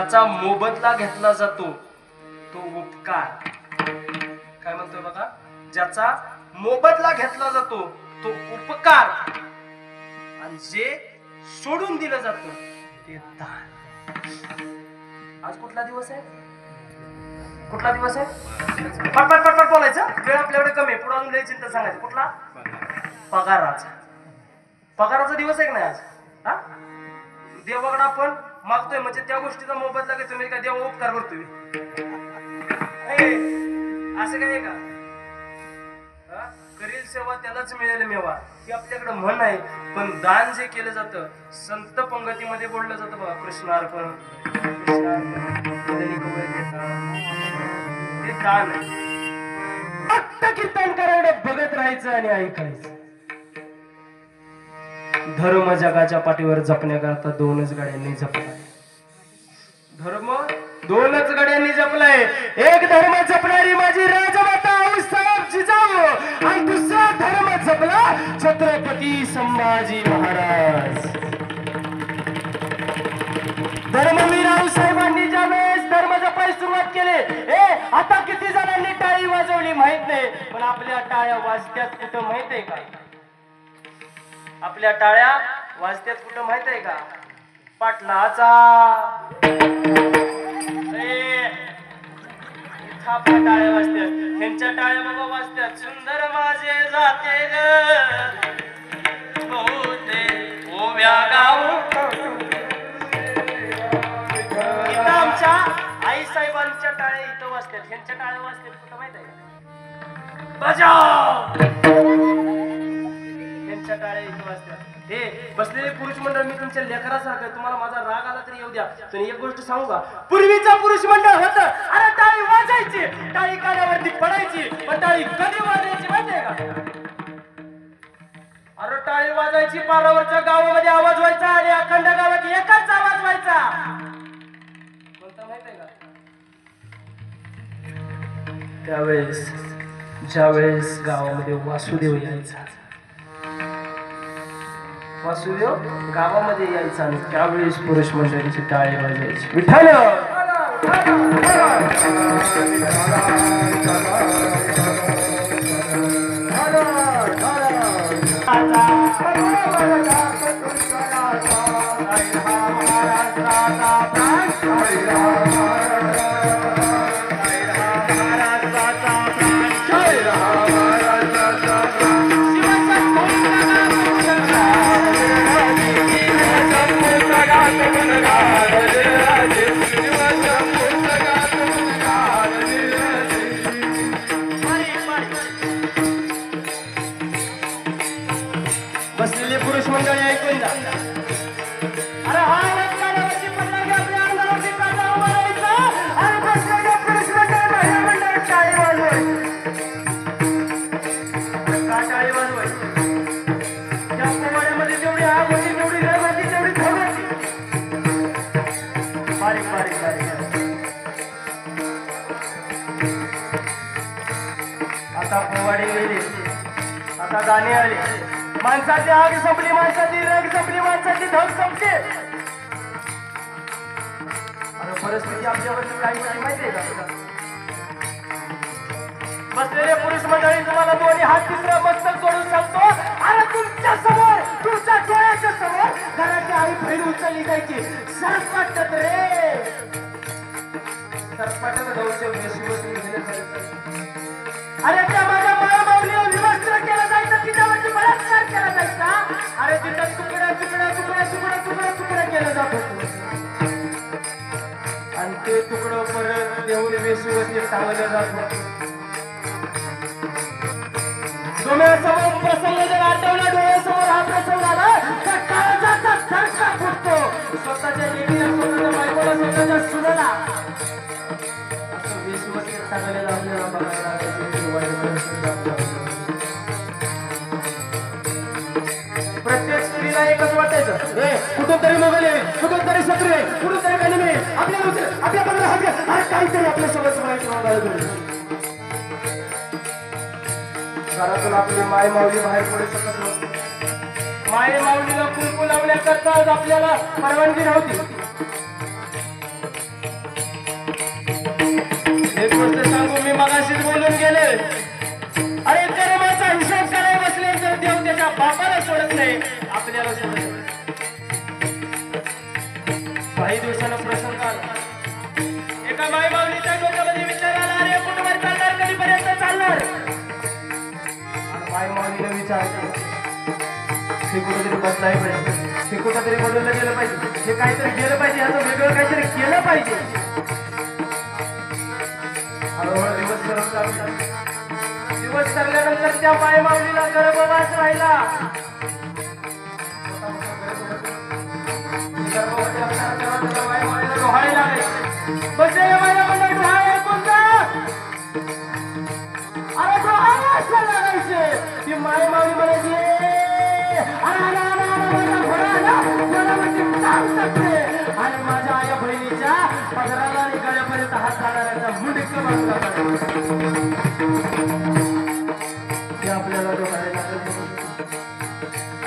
ज्याचा मोबदला घेतला जातो तो उपकार. काय म्हणतोय बघा, ज्याचा मोबदला घेतला जातो तो उपकार, आणि जे सोडून दिलं जातं ते दान. आज कुठला दिवस आहे? कुठला दिवस आहे? पटपट पटपट बोलायचं, वेळ आपल्याकडे कमी आहे. पुढे अजून लई चिंता सांगायची. कुठला? पगाराचा. पगाराचा दिवस आहे की नाही आज? हा, देवाकडे आपण मागतोय म्हणजे त्या गोष्टीचा मोबदला घेतोय. म्हणजे काय देवा उपकार करतोय असं काय का? करील सेवा त्यालाच मिळेल मेवा, ही आपल्याकडे म्हण आहे. पण दान जे केलं जातं, संत पंगतीमध्ये बोललं जातं बघा, कृष्णार्पण ते दान आहे. फक्त कीर्तन करायला बघत राहायचं आणि ऐकायचं. धर्म जगाच्या पाठीवर जपण्याकरता दोनच गाड्यांनी जपलाय. धर्म दोनच गाड्यांनी जपलाय. एक धर्म जपणारी माझी राजमाता आऊसाहेब जिजाऊ, आणि दुसरा धर्म जपला छत्रपती संभाजी महाराज. धर्मवीर आऊसाहेबांनी ज्यावेळेस धर्म जपायला सुरुवात केली, आता किती जणांनी टाळी वाजवली माहित नाही, पण आपल्या टाळ्या वाजत्यात कुठं माहित आहे का? आपल्या टाळ्या वाजत्यात कुठं माहित आहे का? पाटलाचा थापा टाळ्या वाजत्यात, ह्यांच्या टाळ्या बाबा वाजत्यात. सुंदर माझे जाते ग ओव्या गाव. इथं आमच्या आई साहेबांच्या टाळ्या इथं वाजत्यात, ह्यांच्या टाळ्या वाजत्यात कुठं माहित आहे का? बजाव. ह्यांच्या टाळ्या इथं वाजत्यात. हे बसलेले पुरुष मंडळ, मी तुमच्या लेकरासारखं, तुम्हाला माझा राग आला तरी येऊ द्या. पण एक गोष्ट सांगू का, पूर्वीचा पुरुष मंडळ होतं, अरे टाळी वाजायची, टाळी कानावरती पडायची, पण टाळी कधी वाजायची माहितीये का? अरे टाळी वाजायची, पारावरच्या गावामध्ये आवाज व्हायचा आणि अखंड गावात एकच आवाज व्हायचा. कोणता माहितीये का? त्यावेळेस ज्यावेळेस गावामध्ये वासुदेव यायचा, वासुदेव गावामध्ये यायचा, आणि त्यावेळेस पुरुष मंडळीची टाळी वाजायची. विठ्ठल बसलेले पुरुष मंडळी ऐकून जा. अरे हा रस्त्यावरची पडणारी आपल्या अंगावरती काटा उभा राहायचा, आणि बसलेले पुरुष मंडळ महिला मंडळ टाळी वाजवायची. का टाळी वाजवायची? त्या पोवाड्यामध्ये जेवढी आग होती, तेवढी रग होती, तेवढी धग होती. बारीक बारीक बारीक. आता पोवाडी गेली, आता गाणी आली. माणसाची आग संपली, माणसाची रग संपली, माणसाची धग संपली. अरे परिस्थिती आमच्यावरती काही नाही माहितीये का? बसलेले पुरुष मंडळी, तुम्हाला दोन्ही हात तिसरं मस्तक जोडून सांगतो, अरे तुमच्या समोर, तुमच्या डोळ्याच्या समोर घराची आई बहीण उचलली जायची. सरपटत रे, सरपटत गौरव अरे त्या माझ्या मायामाऊलीवर विवस्त्र केलं जायचं, तिच्यावरती बलात्कार केला जायचा. अरे तिथं तुकड्या तुकड्या तुकड्या तुकड्या तुकड्या तुकड्या केलं जात होतं, आणि ते तुकडं परत देऊन वेशीवरती टांगलं जात होतं. डोळ्यासमोर प्रसंग जर आठवला, डोळ्यासमोर हा प्रसंग आला तर काळजाचा धडका फुटतो. स्वतःच्या लेकीला, स्वतःच्या बायकोला, स्वतःच्या सुनेला असं वेशीवरती टांगलेलं आपल्याला बघायला प्रत्येक स्त्रीला एकच वाटायचं, कुठून तरी मोबाईल आहे, कुठून तरी शत्रू आहे, कुठून तरी काही नाही, आपल्या बरोबर हात घ्या, काहीतरी आपल्या सोबत घरातून आपली माय माऊली बाहेर पडू शकत नव्हती. माय माऊलीला कुंकू लावण्याकरता आपल्याला परवानगी नव्हती. मगाशीच बोलून गेले. अरे कर्माचा हिशोब करायला बसले तर देव त्याच्या बापाला सोडत नाही, आपल्याला सोडत नाही. काही दिवसाला प्रसंग आला. एका माई माऊलीच्या डोक्यामध्ये विचार आला, अरे कुठवर चालणार, कधीपर्यंत चालणार. आणि माई माऊलीने विचार केला, हे कुठेतरी बदलायला पाहिजे, हे कुठेतरी बदललं गेलं पाहिजे, हे काहीतरी केलं पाहिजे, याचं वेगळं काहीतरी केलं पाहिजे. हळूहळू दिवस सरत लागला. दिवस सरल्यानंतर त्या माई माऊलीला गर्भवास राहिला. माई माऊलीला डोहाळे लागले. बसलेल्या माईला म्हणलं, डोहाळे कोणता? अरे डोहाळे असं लागायचे. ती माई माऊली म्हणायची, आणि माझ्या आया बहिणीच्या पदराला आणि गळ्यापर्यंत हात घालणाऱ्याचा मुंडक बाजूला ते आपल्याला डोहाळे लागले.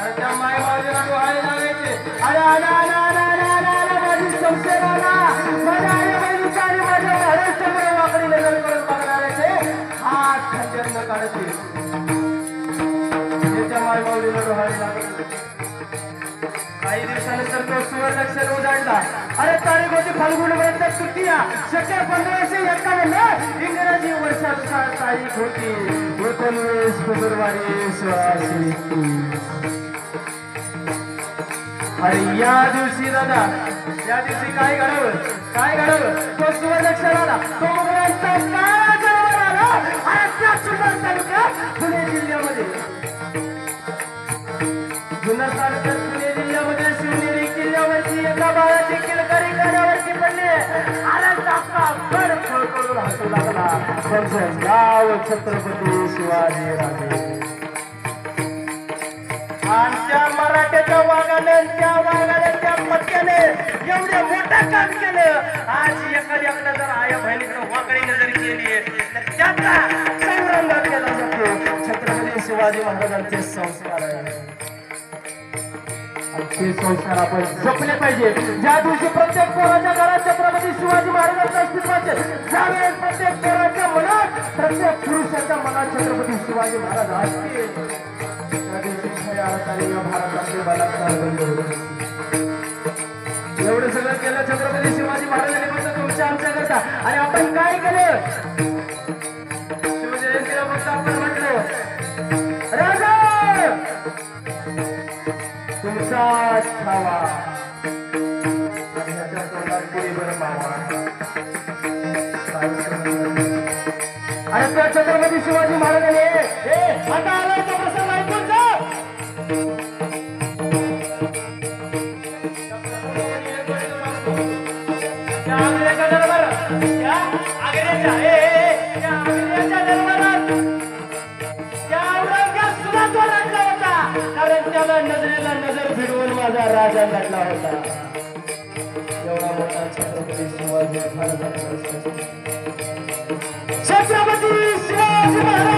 आणि त्या माय माऊलीला डोहाळे लागायचे. अरे आला आला आला आला आला आला माझी संशय आला. माझ्या आया बहिणीच्या आणि माझ्या महाराष्ट्रामध्ये वाकडी नजर करून बघणाऱ्याचे हात खंजर न काढते. त्या माय माऊलीला डोहाळे लागले. काही दिवसानंतर तो सुवर्णक्षर उजाडला. अरे तारीख होती फाल्गुन वृत्त तृतीया, शके 1551. इंग्रजी वर्षानुसार तारीख होती 19 फेब्रुवारी 1630. आणि या दिवशी दादा, या दिवशी काय घडवलं, काय घडवलं? तो सुवर्णक्षर आला, तो मुघलांचा काळा जन्म आला. आणि त्या जुन्नर तालुक्यात पुणे जिल्ह्यामध्ये, जुन्नर तालुक्यात पुणे जिल्ह्यामध्ये शिवनेरी किल्ल्यावरची एका बाळाची किलकारी करण्यावरची पडली. आणि चाका फड फड करून हसू लागला. त्यांचं गाव छत्रपती शिवाजी राजे. आणि त्या मराठ्याच्या वाघाने, त्या वाघाने, त्या पट्ट्याने एवढे मोठं काम केलं. आज एखाद्याकडे जर आया बहिणीकडे वाकडीने जरी केली तर त्याचा संग्राम केला जातो. छत्रपती शिवाजी महाराजांचे संस्कार आहे. ते संस्कार आपण जपले पाहिजे. ज्या दिवशी प्रत्येक पोराच्या घरात छत्रपती शिवाजी महाराजांचं अस्तित्वाचे, ज्यावेळेस प्रत्येक पोराच्या मनात, प्रत्येक पुरुषाच्या मनात छत्रपती शिवाजी महाराज असतील, त्या दिवशी खऱ्या अर्थाने या भारताचे बलात्कार बंद होईल. एवढं सगळं केलं छत्रपती शिवाजी महाराजांनी फक्त तुमच्या आमच्याकरता. आणि आपण काय केलं? शिवजयंतीला फक्त आपण म्हटलं, राजा तुमचाच खावा आणि ह्याच्या तोंडात पुरीभर मावा. आणि त्या छत्रपती शिवाजी महाराजांनी आता आलाय तो प्रसंग ऐकून जा. त्या आग्र्याच्या दरबारात, त्या आग्र्याच्या दरबारात त्या औरंगजेब सुद्धा तो रडला होता. कारण त्याला नजरेला नजर भिडवून माझा राजा लढला होता. एवढा मोठा छत्रपती शिवाजी महाराजांचा छत्रपती शिवाजी महाराज.